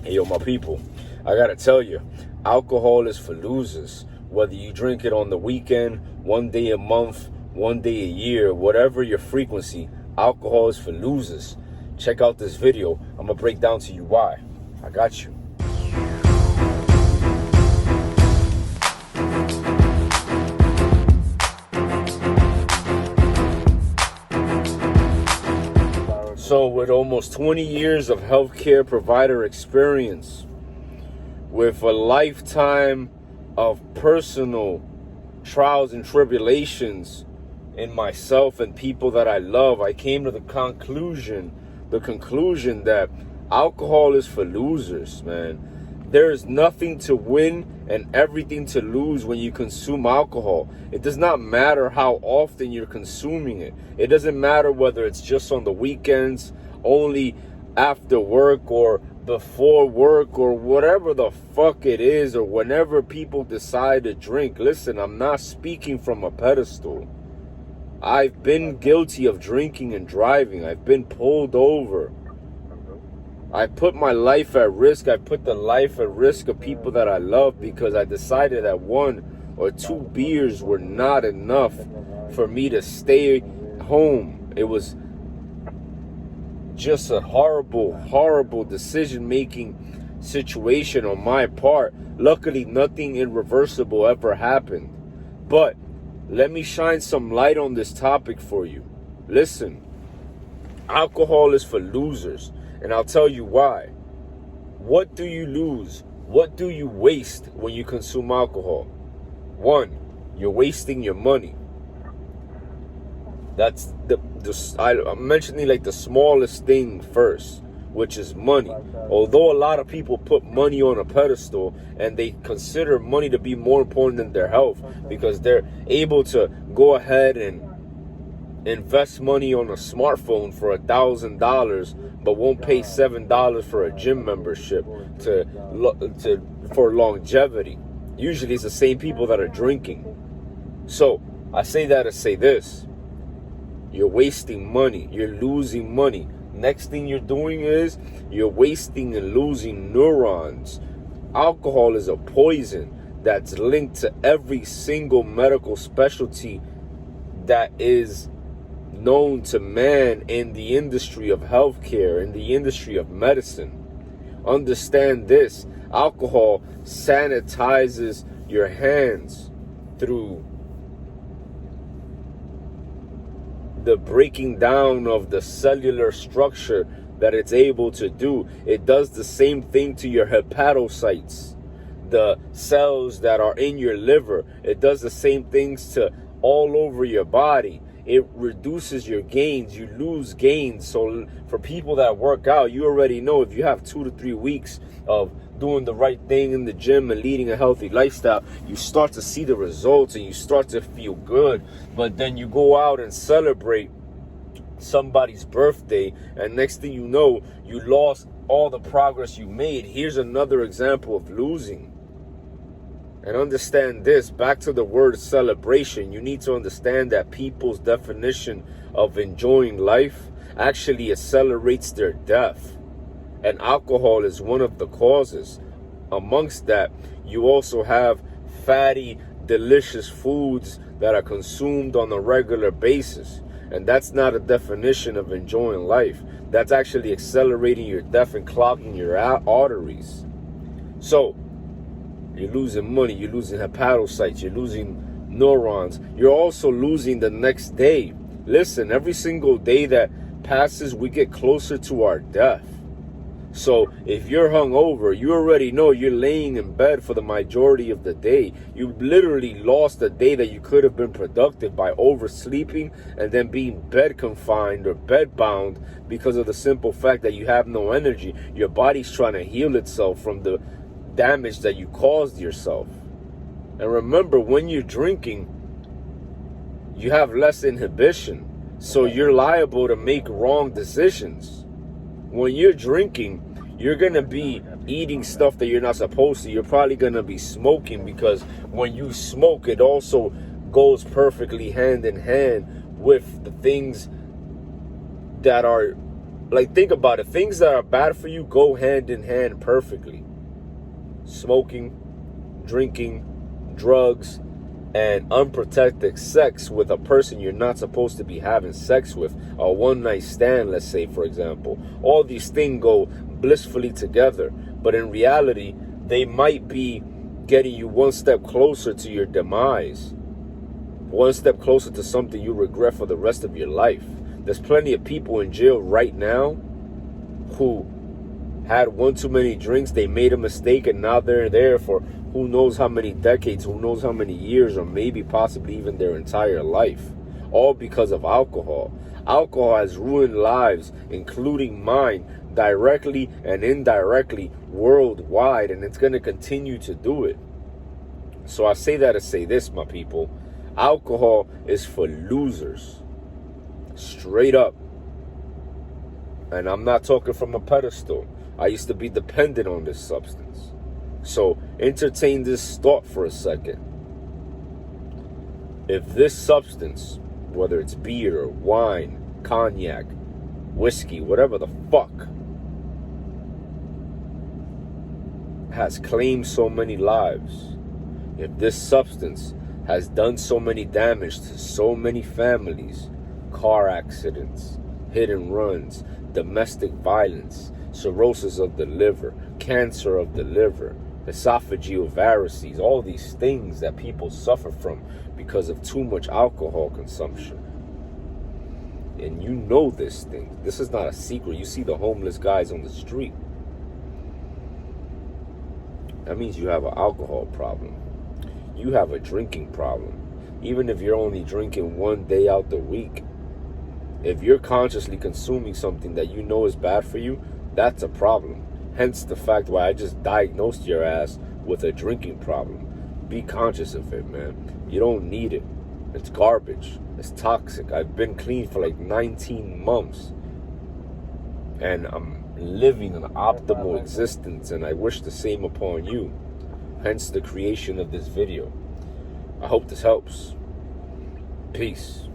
Yo, my people, I gotta tell you, alcohol is for losers. Whether you drink it on the weekend, one day a month, one day a year, whatever your frequency, alcohol is for losers. Check out this video. I'm gonna break down to you why. I got you. So with almost 20 years of healthcare provider experience, with a lifetime of personal trials and tribulations in myself and people that I love, I came to the conclusion that alcohol is for losers, man. There is nothing to win and everything to lose when you consume alcohol. It does not matter how often you're consuming it. It doesn't matter whether it's just on the weekends, only after work or before work or whatever the fuck it is, or whenever people decide to drink. Listen, I'm not speaking from a pedestal. I've been guilty of drinking and driving. I've been pulled over. I put my life at risk. I put the life at risk of people that I love because I decided that 1 or 2 beers were not enough for me to stay home. It was just a horrible decision-making situation on my part. Luckily, nothing irreversible ever happened. But let me shine some light on this topic for you. Listen, alcohol is for losers. And I'll tell you why. What do you lose? What do you waste when you consume alcohol? 1, you're wasting your money. That's I'm mentioning like the smallest thing first, which is money. Although a lot of people put money on a pedestal and they consider money to be more important than their health because they're able to go ahead and invest money on a smartphone for $1,000, but won't pay $7 for a gym membership for longevity. Usually it's the same people that are drinking. So I say that to say this: you're wasting money. You're losing money. Next thing you're doing is you're wasting and losing neurons. Alcohol is a poison that's linked to every single medical specialty that is known to man in the industry of healthcare, in the industry of medicine. Understand this: alcohol sanitizes your hands through the breaking down of the cellular structure that it's able to do. It does the same thing to your hepatocytes, the cells that are in your liver. It does the same things to all over your body. It reduces your gains. You lose gains. So for people that work out, you already know if you have 2 to 3 weeks of doing the right thing in the gym and leading a healthy lifestyle, you start to see the results and you start to feel good. But then you go out and celebrate somebody's birthday, and next thing you know, you lost all the progress you made. Here's another example of losing. And understand this, back to the word celebration, you need to understand that people's definition of enjoying life actually accelerates their death. And alcohol is one of the causes. Amongst that, you also have fatty, delicious foods that are consumed on a regular basis. And that's not a definition of enjoying life. That's actually accelerating your death and clogging your arteries. So, you're losing money, you're losing hepatocytes, you're losing neurons. You're also losing the next day. Listen, every single day that passes, we get closer to our death. So if you're hungover, you already know you're laying in bed for the majority of the day. You literally lost a day that you could have been productive by oversleeping and then being bed confined or bed bound because of the simple fact that you have no energy. Your body's trying to heal itself from the damage that you caused yourself. And remember, when you're drinking, you have less inhibition, so you're liable to make wrong decisions. When you're drinking, you're gonna be eating stuff that you're not supposed to. You're probably gonna be smoking, because when you smoke, it also goes perfectly hand in hand with the things that are Like, think about it. Things that are bad for you go hand in hand perfectly. Smoking, drinking, drugs, and unprotected sex with a person you're not supposed to be having sex with. A one-night stand, let's say, for example. All these things go blissfully together. But in reality, they might be getting you one step closer to your demise. One step closer to something you regret for the rest of your life. There's plenty of people in jail right now who had one too many drinks, they made a mistake, and now they're there for who knows how many decades, who knows how many years, or maybe possibly even their entire life. All because of alcohol. Alcohol has ruined lives, including mine, directly and indirectly, worldwide, and it's going to continue to do it. So I say that to say this, my people. Alcohol is for losers. Straight up. And I'm not talking from a pedestal. I used to be dependent on this substance. So entertain this thought for a second. If this substance, whether it's beer, wine, cognac, whiskey, whatever the fuck, has claimed so many lives, if this substance has done so many damage to so many families, car accidents, hit and runs, domestic violence, cirrhosis of the liver, cancer of the liver, esophageal varices, all these things that people suffer from because of too much alcohol consumption. And you know this thing. This is not a secret. You see the homeless guys on the street. That means you have an alcohol problem. You have a drinking problem. Even if you're only drinking one day out the week, if you're consciously consuming something that you know is bad for you, that's a problem. Hence the fact why I just diagnosed your ass with a drinking problem. Be conscious of it, man. You don't need it. It's garbage. It's toxic. I've been clean for like 19 months. And I'm living an optimal existence, and I wish the same upon you. Hence the creation of this video. I hope this helps. Peace.